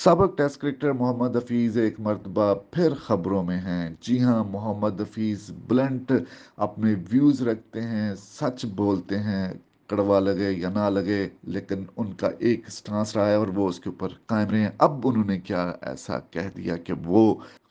साबिक test cricketer Mohammad Hafeez एक मरतबा फिर खबरों में हैं। जी हाँ, मोहम्मद हफीज़ ब्लंट अपने व्यूज़ रखते हैं, सच बोलते हैं, कड़वा लगे या ना लगे, लेकिन उनका एक स्टांस रहा है और वो उसके ऊपर कायम रहे हैं। अब उन्होंने क्या ऐसा कह दिया कि वो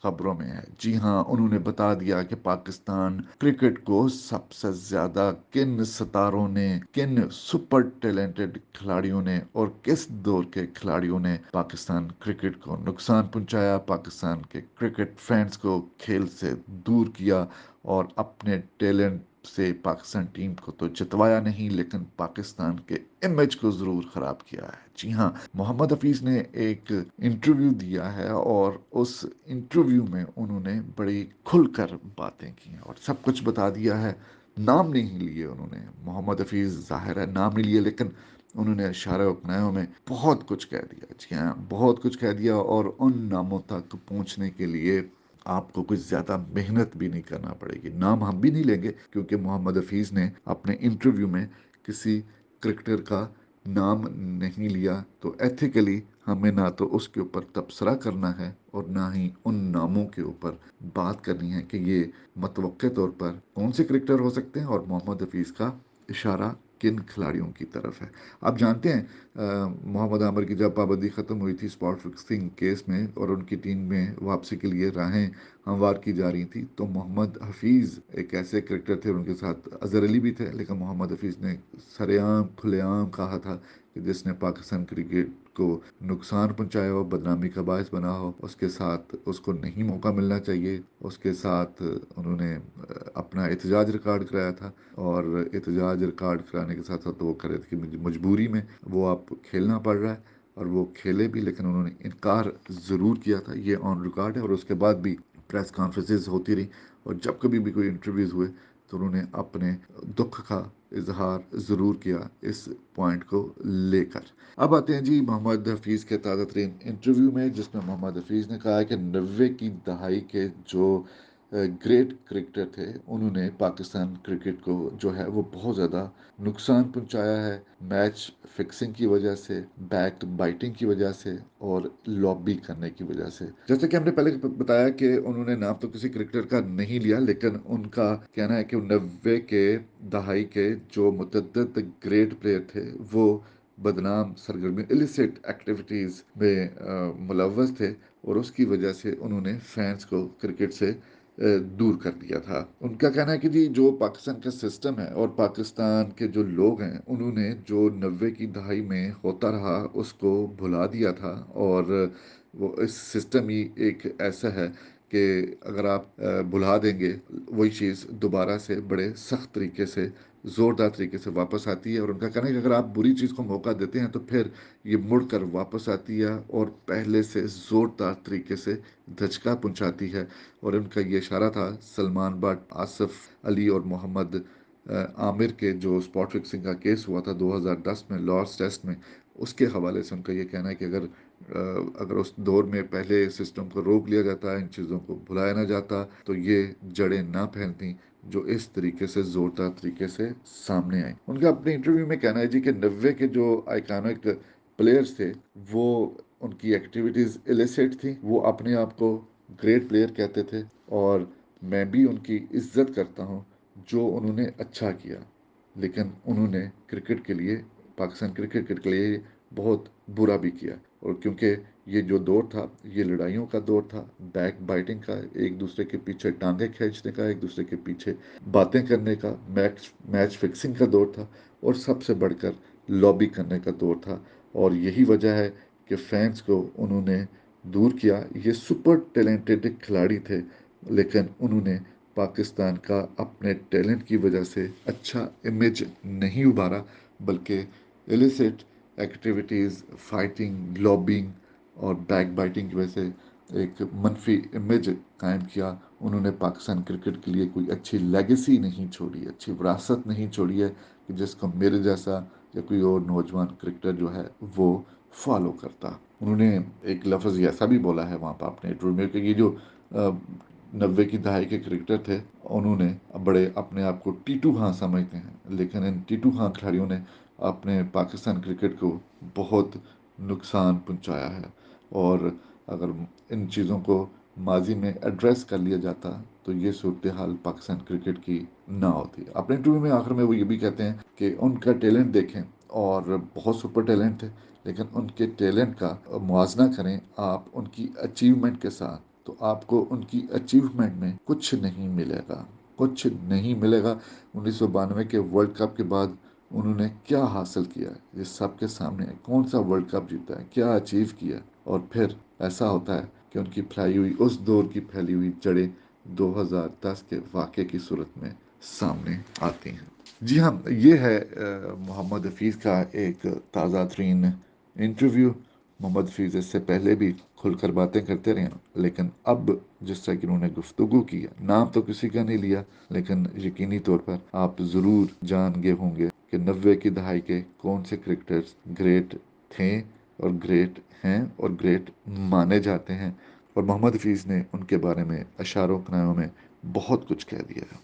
खबरों में है? जी हाँ, उन्होंने बता दिया कि पाकिस्तान क्रिकेट को सबसे ज्यादा किन सितारों ने, किन सुपर टैलेंटेड खिलाड़ियों ने और किस दौर के खिलाड़ियों ने पाकिस्तान क्रिकेट को नुकसान पहुंचाया, पाकिस्तान के क्रिकेट फैंस को खेल से दूर किया और अपने टैलेंट से पाकिस्तान टीम को तो जितवाया नहीं, लेकिन पाकिस्तान के इमेज को जरूर खराब किया है। जी हाँ, मोहम्मद हफीज ने एक इंटरव्यू दिया है और उस इंटरव्यू में उन्होंने बड़ी खुलकर बातें की हैं और सब कुछ बता दिया है। नाम नहीं लिए उन्होंने, मोहम्मद हफीज जाहिर है नाम नहीं लिए, लेकिन उन्होंने इशारे उपनायों में बहुत कुछ कह दिया। जी हाँ, बहुत कुछ कह दिया और उन नामों तक पहुंचने के लिए आपको कुछ ज़्यादा मेहनत भी नहीं करना पड़ेगी। नाम हम भी नहीं लेंगे क्योंकि मोहम्मद हफीज़ ने अपने इंटरव्यू में किसी क्रिकेटर का नाम नहीं लिया, तो एथिकली हमें ना तो उसके ऊपर तबसरा करना है और ना ही उन नामों के ऊपर बात करनी है कि ये मतवक्के तौर पर कौन से क्रिकेटर हो सकते हैं और मोहम्मद हफीज़ का इशारा किन खिलाड़ियों की तरफ है। आप जानते हैं मोहम्मद आमिर की जब पाबंदी ख़त्म हुई थी स्पॉट फिक्सिंग केस में और उनकी टीम में वापसी के लिए राहें हमवार की जा रही थी, तो मोहम्मद हफीज़ एक ऐसे क्रिकेटर थे, उनके साथ अजहर अली भी थे, लेकिन मोहम्मद हफीज़ ने सरेआम खुलेआम कहा था कि जिसने पाकिस्तान क्रिकेट को नुकसान पहुंचाया हो, बदनामी का बायस बना हो, उसके साथ उसको नहीं मौका मिलना चाहिए। उसके साथ उन्होंने अपना एहतजाज रिकॉर्ड कराया था और एहतजाज रिकॉर्ड कराने के साथ साथ वो कर रहे थे कि मजबूरी में वो आप खेलना पड़ रहा है, और वो खेले भी, लेकिन उन्होंने इनकार ज़रूर किया था। ये ऑन रिकॉर्ड है और उसके बाद भी प्रेस कॉन्फ्रेंसेस होती रही और जब कभी भी कोई इंटरव्यूज़ हुए तो उन्होंने अपने दुख का इजहार ज़रूर किया इस पॉइंट को लेकर। अब आते हैं जी मोहम्मद हफीज़ के ताज़ा तरीन इंटरव्यू में, जिसमें मोहम्मद हफीज़ ने कहा है कि 90 की दहाई के जो ग्रेट क्रिकेटर थे, उन्होंने पाकिस्तान क्रिकेट को जो है वो बहुत ज़्यादा नुकसान पहुंचाया है, मैच फिक्सिंग की वजह से, बैक बाइटिंग की वजह से और लॉबी करने की वजह से। जैसे कि हमने पहले बताया कि उन्होंने नाम तो किसी क्रिकेटर का नहीं लिया, लेकिन उनका कहना है कि 90 के दहाई के जो मुतअद्दिद ग्रेट प्लेयर थे वो बदनाम सरगर्मी इलिसिट एक्टिविटीज़ में मुलव्वस थे और उसकी वजह से उन्होंने फैंस को क्रिकेट से दूर कर दिया था। उनका कहना है कि जी जो पाकिस्तान का सिस्टम है और पाकिस्तान के जो लोग हैं, उन्होंने जो 90 की दहाई में होता रहा उसको भुला दिया था और वो इस सिस्टम ही एक ऐसा है कि अगर आप भुला देंगे वही चीज़ दोबारा से बड़े सख्त तरीके से, ज़ोरदार तरीके से वापस आती है। और उनका कहना है कि अगर आप बुरी चीज़ को मौका देते हैं तो फिर ये मुड़कर वापस आती है और पहले से ज़ोरदार तरीके से धचका पहुंचाती है। और उनका ये इशारा था सलमान बट, आसिफ अली और मोहम्मद आमिर के जो स्पॉट फिक्सिंग का केस हुआ था 2010 में लॉर्ड्स टेस्ट में, उसके हवाले से उनका ये कहना है कि अगर उस दौर में पहले सिस्टम को रोक लिया जाता, इन चीज़ों को भुलाया ना जाता, तो ये जड़ें ना फैलती जो इस तरीके से जोरदार तरीके से सामने आई। उनका अपने इंटरव्यू में कहना है जी कि 90 के जो आइकॉनिक प्लेयर्स थे वो, उनकी एक्टिविटीज़ इलिसिट थी, वो अपने आप को ग्रेट प्लेयर कहते थे और मैं भी उनकी इज्जत करता हूँ जो उन्होंने अच्छा किया, लेकिन उन्होंने क्रिकेट के लिए, पाकिस्तान क्रिकेट के लिए बहुत बुरा भी किया। और क्योंकि ये जो दौर था ये लड़ाइयों का दौर था, बैक बाइटिंग का, एक दूसरे के पीछे टांगे खींचने का, एक दूसरे के पीछे बातें करने का, मैच मैच फिक्सिंग का दौर था और सबसे बढ़कर लॉबी करने का दौर था। और यही वजह है कि फैंस को उन्होंने दूर किया। ये सुपर टैलेंटेड खिलाड़ी थे, लेकिन उन्होंने पाकिस्तान का अपने टैलेंट की वजह से अच्छा इमेज नहीं उभारा, बल्कि इलिसिट एक्टिविटीज़, फाइटिंग, लॉबिंग और बैक बाइटिंग की वजह से एक मनफी इमेज कायम किया। उन्होंने पाकिस्तान क्रिकेट के लिए कोई अच्छी लेगेसी नहीं छोड़ी, अच्छी विरासत नहीं छोड़ी है कि जिसको मेरे जैसा या कोई और नौजवान क्रिकेटर जो है वो फॉलो करता। उन्होंने एक लफ्ज़ ऐसा भी बोला है वहाँ पर अपने इंटरव्यू में कि ये जो 90 की दहाई के क्रिकेटर थे, उन्होंने बड़े अपने आप को टीटू हाँ समझते हैं, लेकिन इन टीटू हाँ खिलाड़ियों ने अपने पाकिस्तान क्रिकेट को बहुत नुकसान पहुंचाया है। اور اگر ان چیزوں کو ماضی میں ایڈریس کر لیا جاتا تو یہ صورتحال پاکستان کرکٹ کی نہ ہوتی۔ اپنے انٹرویو میں آخر میں وہ یہ بھی کہتے ہیں کہ ان کا ٹیلنٹ دیکھیں اور بہت سپر ٹیلنٹ ہے، لیکن ان کے ٹیلنٹ کا موازنہ کریں آپ ان کی اچیومنٹ کے ساتھ تو آپ کو ان کی اچیومنٹ میں کچھ نہیں ملے گا، کچھ نہیں ملے گا۔ 1992 کے ورلڈ کپ کے بعد انہوں نے کیا حاصل کیا ہے یہ سب کے سامنے ہے، کون سا ورلڈ کپ جیتا ہے، کیا اچیو کیا، اور پھر ایسا ہوتا ہے کہ ان کی پھیلی ہوئی اس دور کی پھیلی ہوئی جڑیں 2010 کے واقعے کی صورت میں سامنے آتی ہیں۔ جی ہاں، یہ ہے محمد حفیظ کا ایک تازہ ترین انٹرویو۔ محمد حفیظ اس سے پہلے بھی کھل کر باتیں کرتے رہے ہیں، لیکن اب جس طرح کہ انہوں نے گفتگو کی ہے، نام تو کسی کا نہیں لیا، لیکن یقینی طور پر آپ ضرور جان گئے ہوں گے کہ 90 کی دہائی کے کون سے کرکٹرز گریٹ تھے اور گریٹ ہیں اور گریٹ مانے جاتے ہیں، اور محمد حفیظ نے ان کے بارے میں اشاروں کنایوں میں بہت کچھ کہہ دیا ہے۔